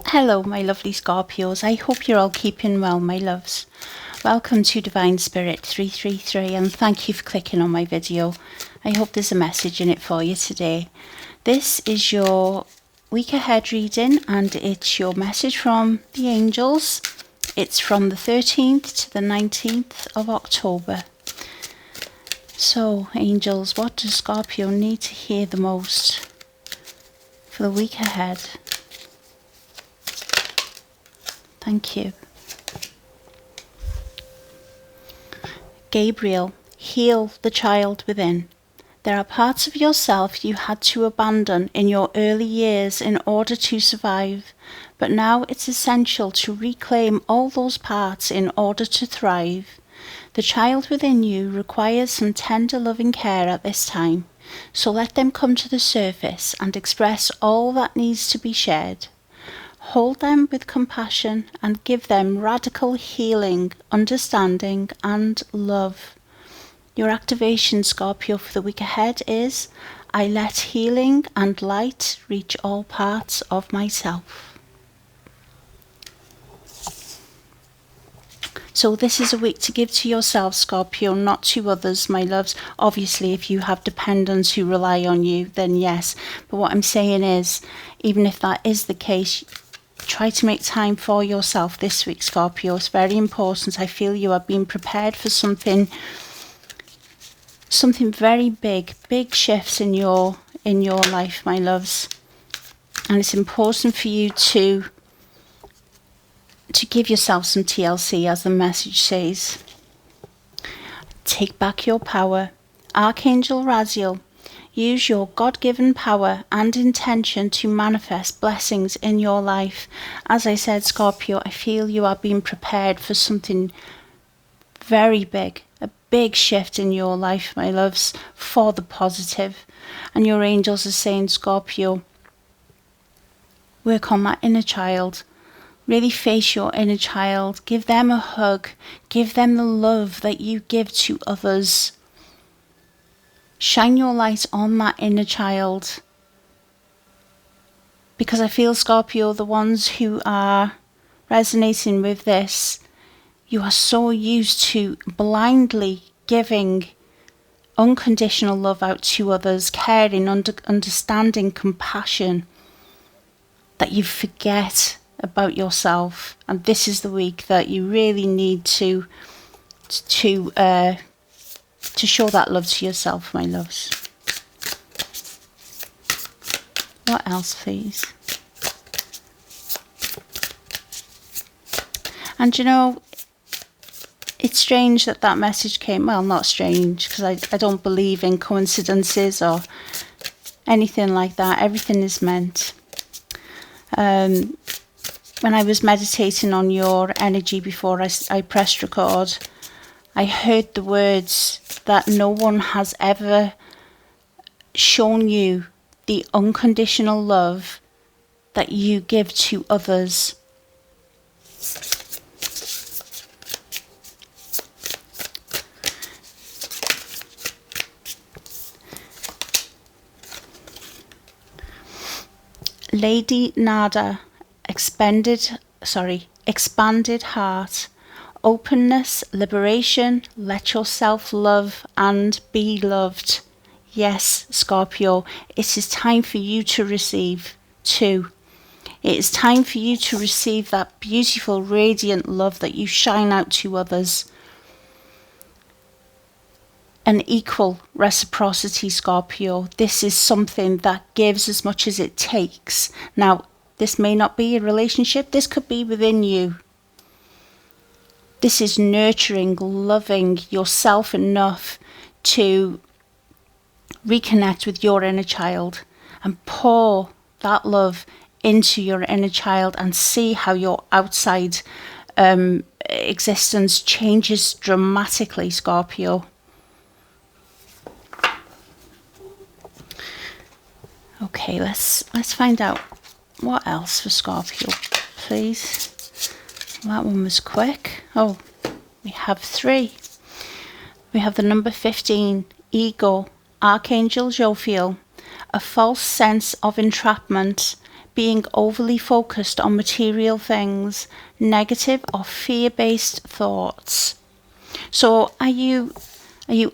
Hello, my lovely Scorpios. I hope you're all keeping well, my loves. Welcome to Divine Spirit 333 and thank you for clicking on my video. I hope there's a message in it for you today. This is your week ahead reading and it's your message from the angels. It's from the 13th to the 19th of October. So, angels, what does Scorpio need to hear the most for the week ahead? Thank you. Gabriel, heal the child within. There are parts of yourself you had to abandon in your early years in order to survive, but now it's essential to reclaim all those parts in order to thrive. The child within you requires some tender loving care at this time, so let them come to the surface and express all that needs to be shared. Hold them with compassion and give them radical healing, understanding and love. Your activation, Scorpio, for the week ahead is, I let healing and light reach all parts of myself. So this is a week to give to yourself, Scorpio, not to others, my loves. Obviously, if you have dependents who rely on you, then yes. But what I'm saying is, even if that is the case, try to make time for yourself this week, Scorpio. It's very important. I feel you are being prepared for something very big shifts in your life, my loves. And it's important for you to give yourself some TLC, as the message says. Take back your power. Archangel Raziel, use your God-given power and intention to manifest blessings in your life. As I said, Scorpio, I feel you are being prepared for something very big, a big shift in your life, my loves, for the positive. And your angels are saying, Scorpio, work on that inner child. Really face your inner child. Give them a hug. Give them the love that you give to others. Shine your light on that inner child. Because I feel, Scorpio, the ones who are resonating with this, you are so used to blindly giving unconditional love out to others, caring, understanding, compassion, that you forget about yourself. And this is the week that you really need to show that love to yourself, my loves. What else, please? And you know, it's strange that message came. Well, not strange, because I don't believe in coincidences or anything like that. Everything is meant. When I was meditating on your energy before I pressed record, I heard the words that no one has ever shown you the unconditional love that you give to others. Lady Nada, expanded heart, openness, liberation, let yourself love and be loved. Yes, Scorpio, it is time for you to receive too. It is time for you to receive that beautiful, radiant love that you shine out to others. An equal reciprocity, Scorpio. This is something that gives as much as it takes. Now, this may not be a relationship. This could be within you. This is nurturing, loving yourself enough to reconnect with your inner child and pour that love into your inner child and see how your outside existence changes dramatically, Scorpio. Okay, let's find out what else for Scorpio, please. That one was quick. Oh, we have 3. We have the number 15, ego, Archangel Jophiel, a false sense of entrapment, being overly focused on material things, negative or fear-based thoughts. So are you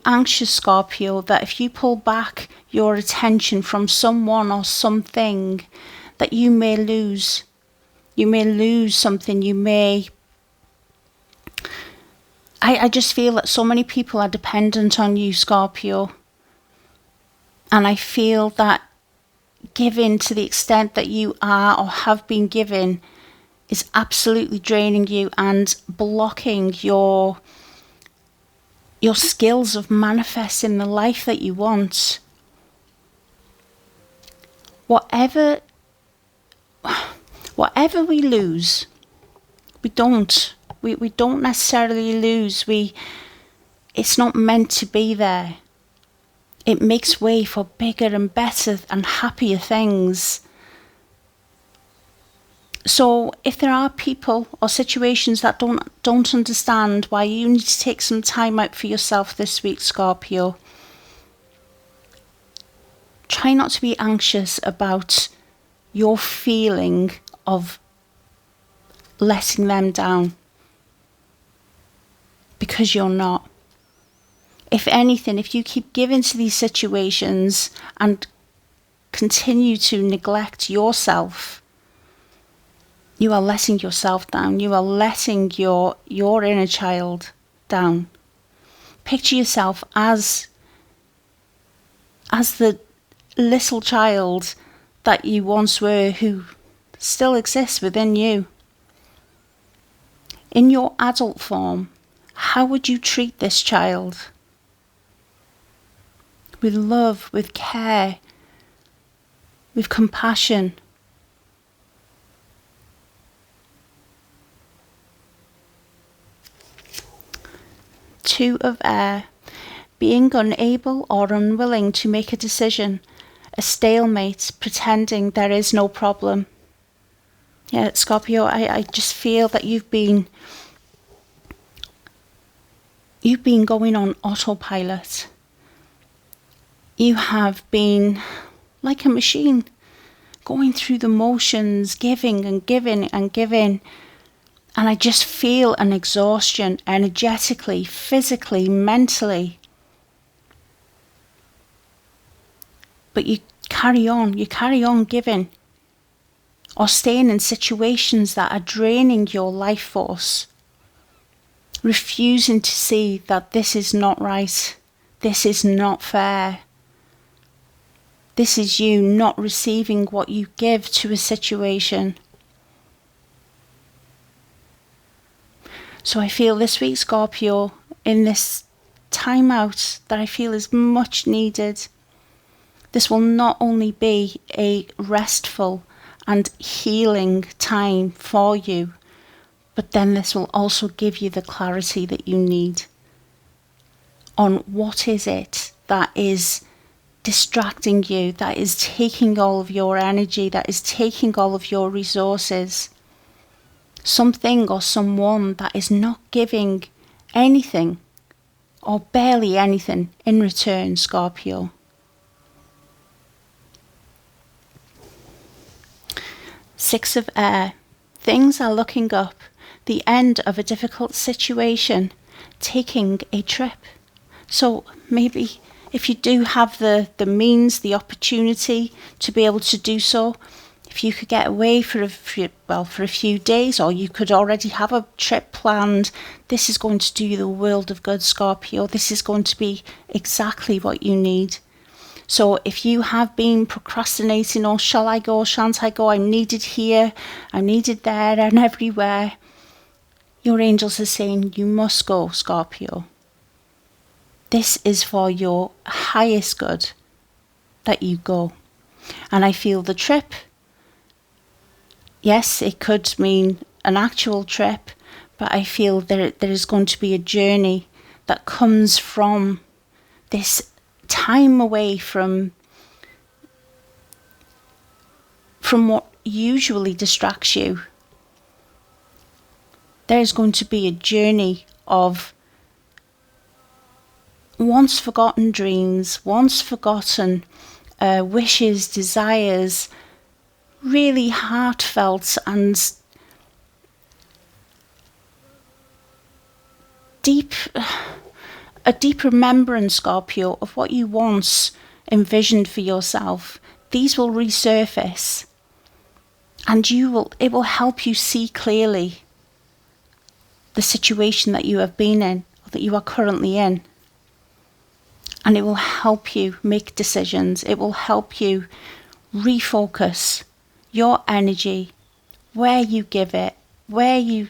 anxious, Scorpio, that if you pull back your attention from someone or something, that you may lose something? I just feel that so many people are dependent on you, Scorpio. And I feel that giving to the extent that you are or have been given is absolutely draining you and blocking your skills of manifesting the life that you want. Whatever we lose, we don't necessarily lose. It's not meant to be there. It makes way for bigger and better and happier things. So if there are people or situations that don't understand why you need to take some time out for yourself this week, Scorpio, try not to be anxious about your feeling of letting them down, because you're not. If anything, if you keep giving to these situations and continue to neglect yourself, you are letting yourself down. You are letting your inner child down. Picture yourself as the little child that you once were, who still exists within you. In your adult form, how would you treat this child? With love, with care, with compassion. Two of air, being unable or unwilling to make a decision, a stalemate, pretending there is no problem. Yeah, Scorpio, I just feel that you've been going on autopilot. You have been like a machine, going through the motions, giving and giving and giving. And I just feel an exhaustion energetically, physically, mentally. But you carry on giving, or staying in situations that are draining your life force, refusing to see that this is not right, this is not fair. This is you not receiving what you give to a situation. So I feel this week, Scorpio, in this time out that I feel is much needed, this will not only be a restful and healing time for you, but then this will also give you the clarity that you need on what is it that is distracting you, that is taking all of your energy, that is taking all of your resources. Something or someone that is not giving anything or barely anything in return, Scorpio. Six of air. Things are looking up. The end of a difficult situation. Taking a trip. So maybe if you do have the means, the opportunity to be able to do so, if you could get away for a few days, or you could already have a trip planned, this is going to do you the world of good, Scorpio. This is going to be exactly what you need. So if you have been procrastinating, or shall I go, shan't I go, I'm needed here, I'm needed there and everywhere, your angels are saying you must go, Scorpio. This is for your highest good that you go. And I feel the trip, yes, it could mean an actual trip, but I feel there is going to be a journey that comes from this time away from what usually distracts you. There is going to be a journey of once forgotten dreams, once forgotten wishes, desires, really heartfelt and a deep remembrance, Scorpio, of what you once envisioned for yourself. These will resurface, and it will help you see clearly the situation that you have been in, or that you are currently in. And it will help you make decisions. It will help you refocus your energy, where you give it, where you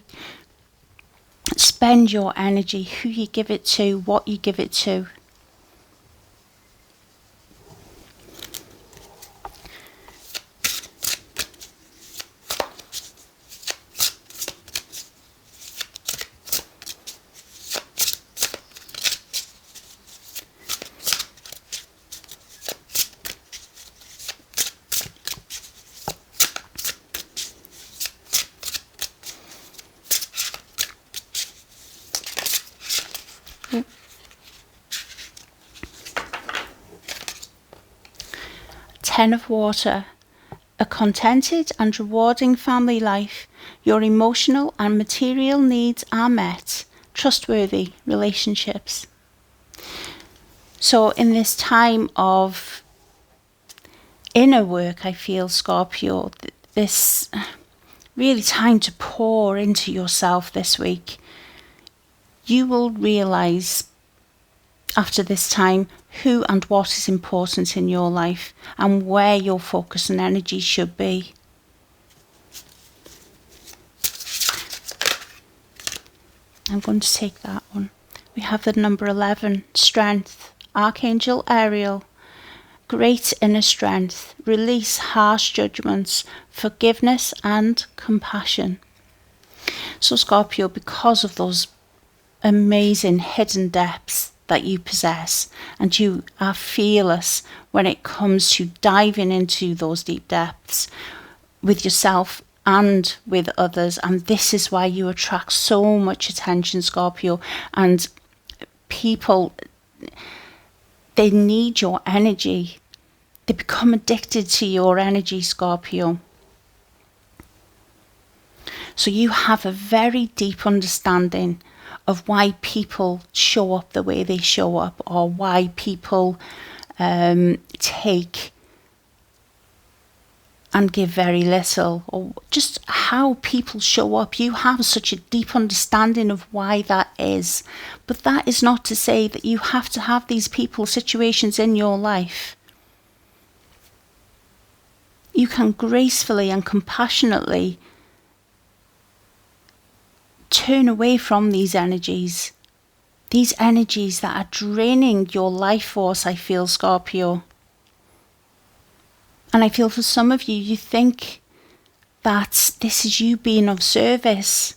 spend your energy, who you give it to, what you give it to. Ten of Water. A contented and rewarding family life. Your emotional and material needs are met. Trustworthy relationships. So in this time of inner work, I feel, Scorpio, this really time to pour into yourself this week. You will realise after this time who and what is important in your life and where your focus and energy should be. I'm going to take that one. We have the number 11, Strength, Archangel Ariel. Great inner strength, release harsh judgments, forgiveness and compassion. So Scorpio, because of those amazing hidden depths that you possess, and you are fearless when it comes to diving into those deep depths with yourself and with others, and this is why you attract so much attention, Scorpio, and people, they need your energy. They become addicted to your energy, Scorpio. So you have a very deep understanding of why people show up the way they show up, or why people take and give very little, or just how people show up. You have such a deep understanding of why that is. But that is not to say that you have to have these people, situations in your life. You can gracefully and compassionately turn away from these energies that are draining your life force, I feel, Scorpio. And I feel for some of you, you think that this is you being of service.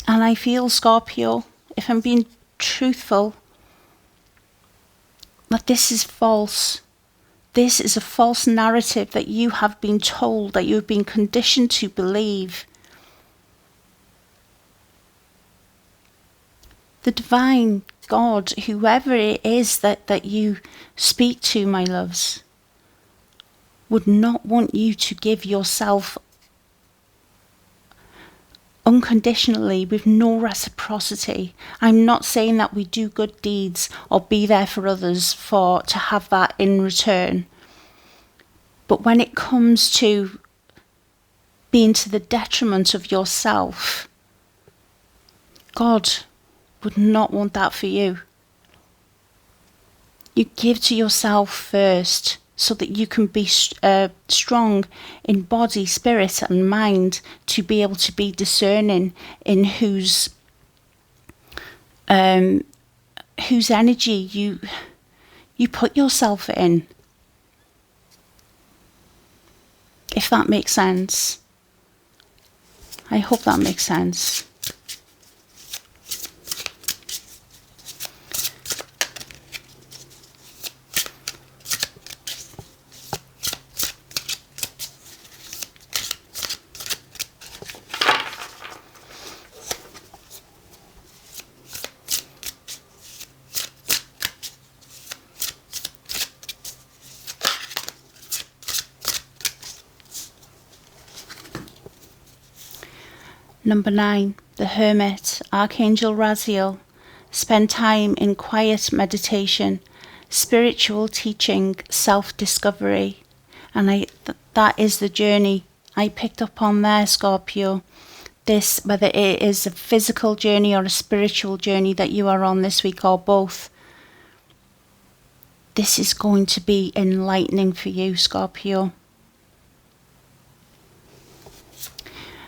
And I feel, Scorpio, if I'm being truthful, that this is false. This is a false narrative that you have been told, that you have been conditioned to believe. The divine God, whoever it is that you speak to, my loves, would not want you to give yourself unconditionally with no reciprocity. I'm not saying that we do good deeds or be there for others to have that in return. But when it comes to being to the detriment of yourself, God would not want that for you. You give to yourself first so that you can be strong in body, spirit and mind, to be able to be discerning in whose energy you put yourself in. If that makes sense. I hope that makes sense. Number 9, the Hermit, Archangel Raziel. Spend time in quiet meditation, spiritual teaching, self-discovery. And that is the journey I picked up on there, Scorpio. This, whether it is a physical journey or a spiritual journey that you are on this week, or both, this is going to be enlightening for you, Scorpio.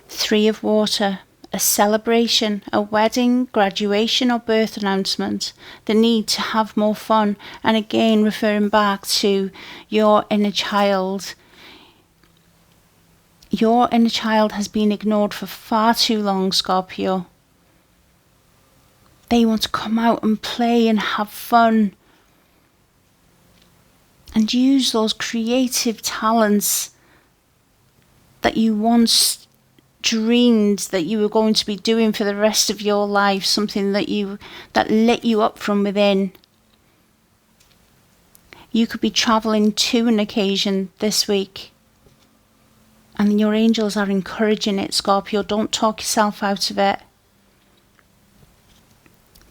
3 of Water, a celebration, a wedding, graduation or birth announcement, the need to have more fun, and again referring back to your inner child. Your inner child has been ignored for far too long, Scorpio. They want to come out and play and have fun and use those creative talents that you once dreamed that you were going to be doing for the rest of your life, something that lit you up from within. You could be traveling to an occasion this week, and your angels are encouraging it, Scorpio. Don't talk yourself out of it.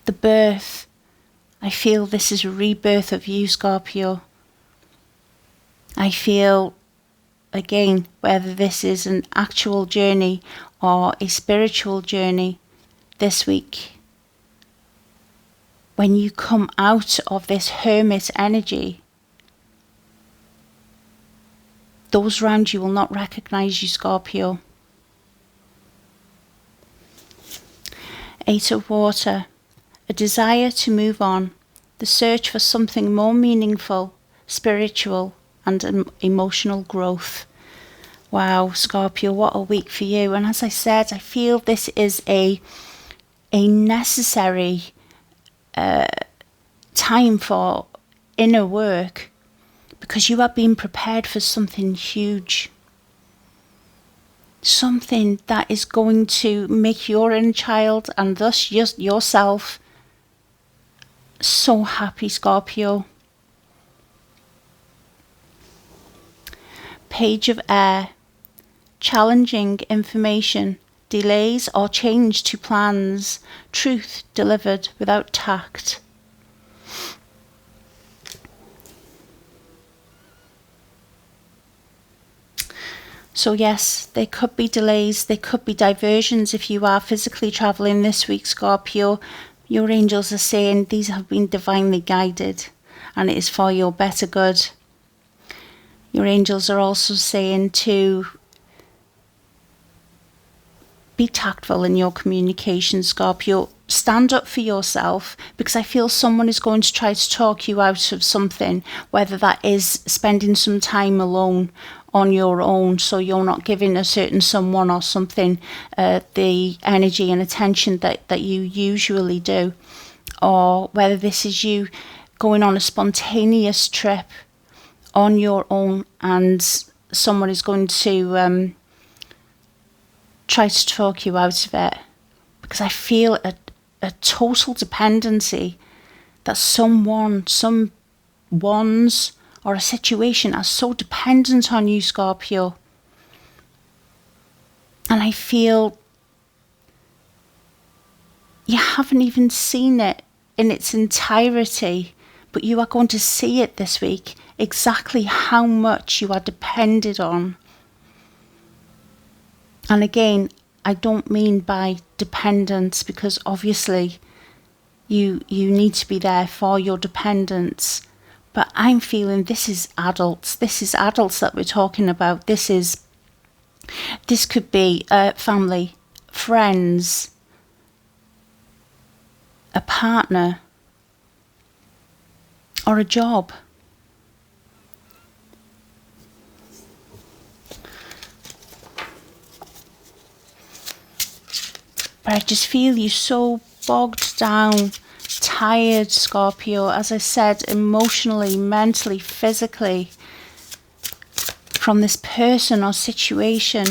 The birth, I feel this is a rebirth of you, Scorpio. I feel, again, whether this is an actual journey or a spiritual journey this week, when you come out of this hermit energy, those around you will not recognize you, Scorpio. 8 of Water, a desire to move on, the search for something more meaningful, spiritual and emotional growth. Wow, Scorpio, what a week for you. And as I said, I feel this is a necessary time for inner work, because you are being prepared for something huge. Something that is going to make your inner child, and thus just yourself, so happy, Scorpio. Page of Air, challenging information, delays or change to plans, truth delivered without tact. So yes, there could be delays, there could be diversions if you are physically traveling this week, Scorpio. Your angels are saying these have been divinely guided and it is for your better good. Your angels are also saying to be tactful in your communication, Scorpio. Stand up for yourself, because I feel someone is going to try to talk you out of something, whether that is spending some time alone on your own, so you're not giving a certain someone or something the energy and attention that you usually do, or whether this is you going on a spontaneous trip on your own and someone is going to try to talk you out of it, because I feel a total dependency that someone's or a situation are so dependent on you, Scorpio. And I feel you haven't even seen it in its entirety, but you are going to see it this week, exactly how much you are dependent on. And again, I don't mean by dependence, because obviously you need to be there for your dependents. But I'm feeling this is adults. This is adults that we're talking about. This could be family, friends, a partner, or a job. But I just feel you so bogged down, tired, Scorpio, as I said, emotionally, mentally, physically, from this person or situation.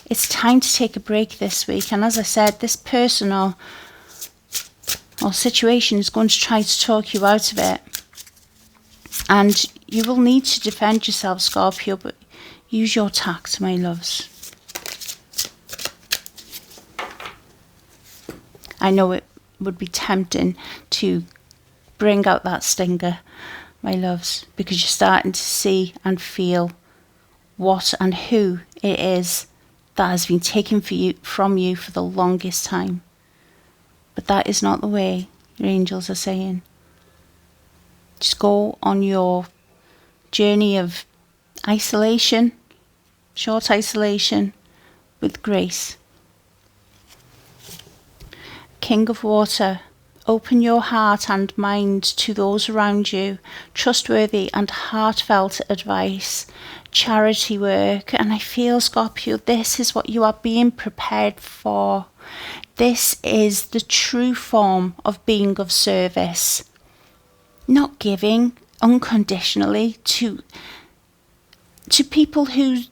It's time to take a break this week. And as I said, this person or situation is going to try to talk you out of it. And you will need to defend yourself, Scorpio, but use your tact, my loves. I know it would be tempting to bring out that stinger, my loves, because you're starting to see and feel what and who it is that has been taken from you for the longest time. But that is not the way, your angels are saying. Just go on your journey of isolation, short isolation, with grace. King of Water, open your heart and mind to those around you, trustworthy and heartfelt advice, charity work. And I feel, Scorpio, this is what you are being prepared for. This is the true form of being of service. Not giving unconditionally to people who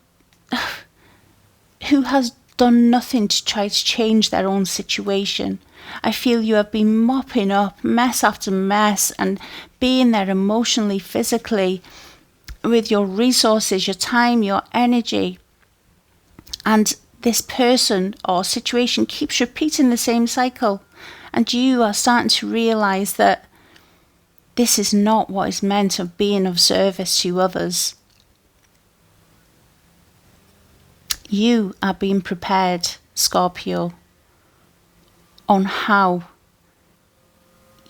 has done nothing to try to change their own situation. I feel you have been mopping up mess after mess and being there emotionally, physically, with your resources, your time, your energy. And this person or situation keeps repeating the same cycle. And you are starting to realise that this is not what is meant of being of service to others. You are being prepared, Scorpio, on how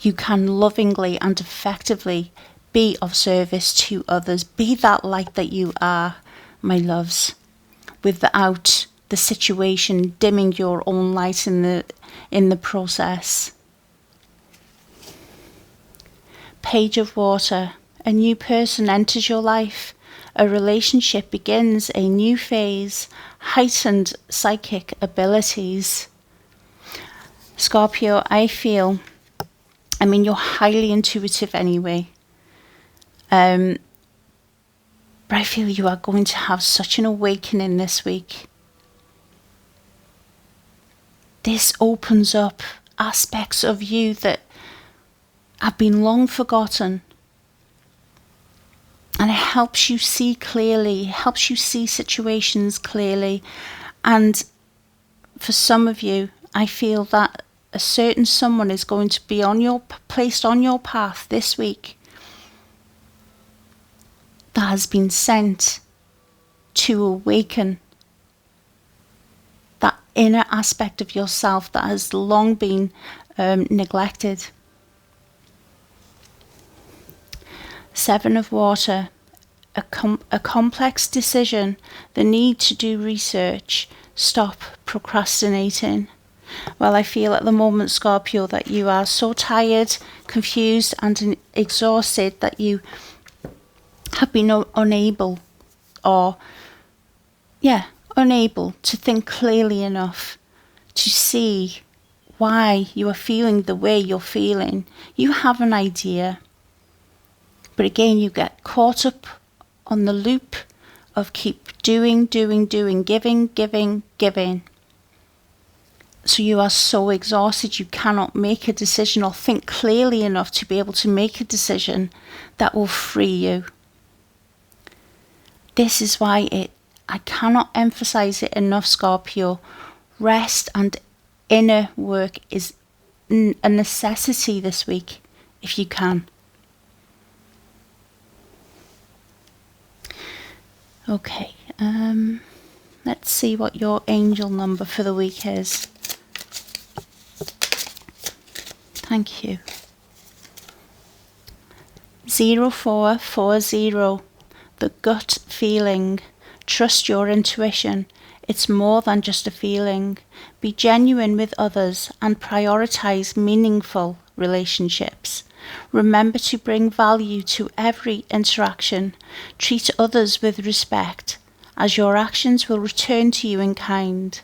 you can lovingly and effectively be of service to others. Be that light that you are, my loves, without the situation dimming your own light in the process. Page of Water, a new person enters your life. A relationship begins a new phase, heightened psychic abilities. Scorpio, you're highly intuitive anyway. But I feel you are going to have such an awakening this week. This opens up aspects of you that have been long forgotten. And it helps you see clearly, helps you see situations clearly. And for some of you, I feel that a certain someone is going to be placed on your path this week that has been sent to awaken that inner aspect of yourself that has long been neglected. Seven of Water, a complex decision, the need to do research. Stop procrastinating. Well, I feel at the moment, Scorpio, that you are so tired, confused and exhausted that you have been unable to think clearly enough to see why you are feeling the way you're feeling. You have an idea, but again, you get caught up on the loop of keep doing, giving. So you are so exhausted you cannot make a decision or think clearly enough to be able to make a decision that will free you. This is why I cannot emphasize it enough, Scorpio. Rest and inner work is a necessity this week, if you can. Okay, let's see what your angel number for the week is. Thank you. 0440. The gut feeling. Trust your intuition. It's more than just a feeling. Be genuine with others and prioritize meaningful relationships. Remember to bring value to every interaction. Treat others with respect, as your actions will return to you in kind.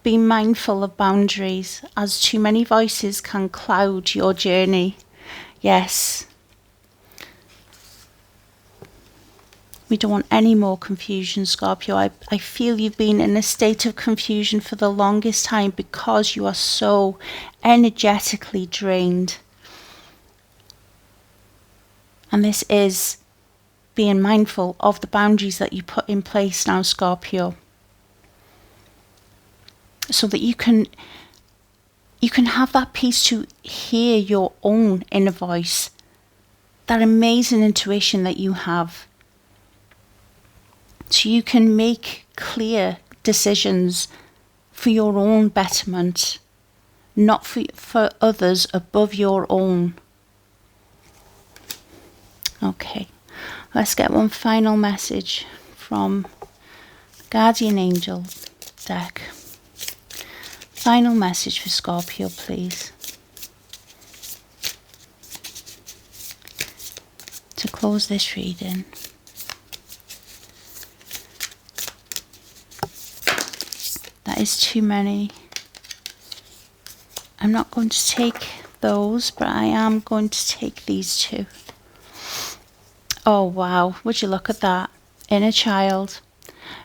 Be mindful of boundaries, as too many voices can cloud your journey. Yes. We don't want any more confusion, Scorpio. I feel you've been in a state of confusion for the longest time because you are so energetically drained. And this is being mindful of the boundaries that you put in place now, Scorpio. So that you can you can have that peace to hear your own inner voice, that amazing intuition that you have. So you can make clear decisions for your own betterment, not for others above your own. Okay, let's get one final message from Guardian Angel deck. Final message for Scorpio, please. To close this reading. That is too many. I'm not going to take those, but I am going to take these two. Oh wow, would you look at that? Inner child.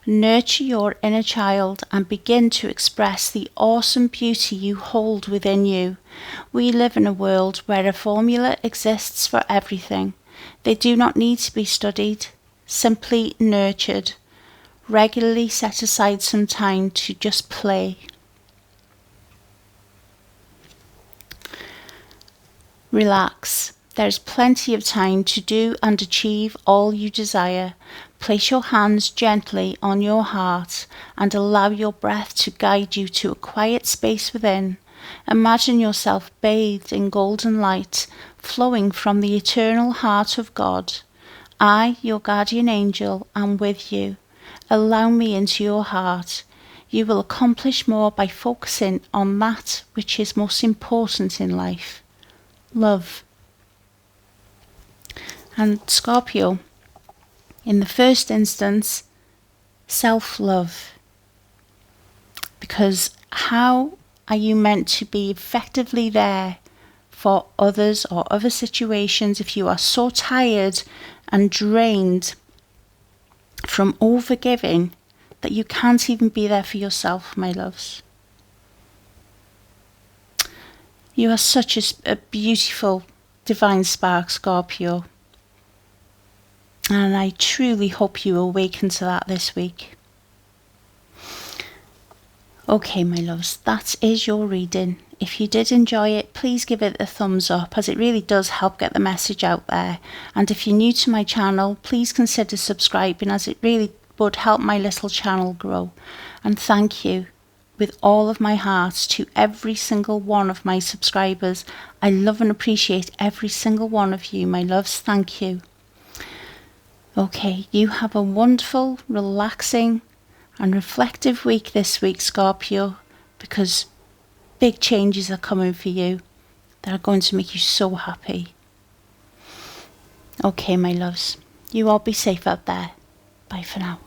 Nurture your inner child and begin to express the awesome beauty you hold within you. We live in a world where a formula exists for everything. They do not need to be studied, simply nurtured. Regularly set aside some time to just play. Relax. There is plenty of time to do and achieve all you desire. Place your hands gently on your heart and allow your breath to guide you to a quiet space within. Imagine yourself bathed in golden light, flowing from the eternal heart of God. I, your guardian angel, am with you. Allow me into your heart. You will accomplish more by focusing on that which is most important in life. Love. And Scorpio, in the first instance, self-love. Because how are you meant to be effectively there for others or other situations if you are so tired and drained from overgiving that you can't even be there for yourself, my loves? You are such a beautiful divine spark, Scorpio. And I truly hope you awaken to that this week. Okay, my loves, that is your reading. If you did enjoy it, please give it a thumbs up, as it really does help get the message out there. And if you're new to my channel, please consider subscribing, as it really would help my little channel grow. And thank you with all of my heart to every single one of my subscribers. I love and appreciate every single one of you, my loves. Thank you. Okay, you have a wonderful, relaxing and reflective week this week, Scorpio, because big changes are coming for you that are going to make you so happy. Okay, my loves, you all be safe out there. Bye for now.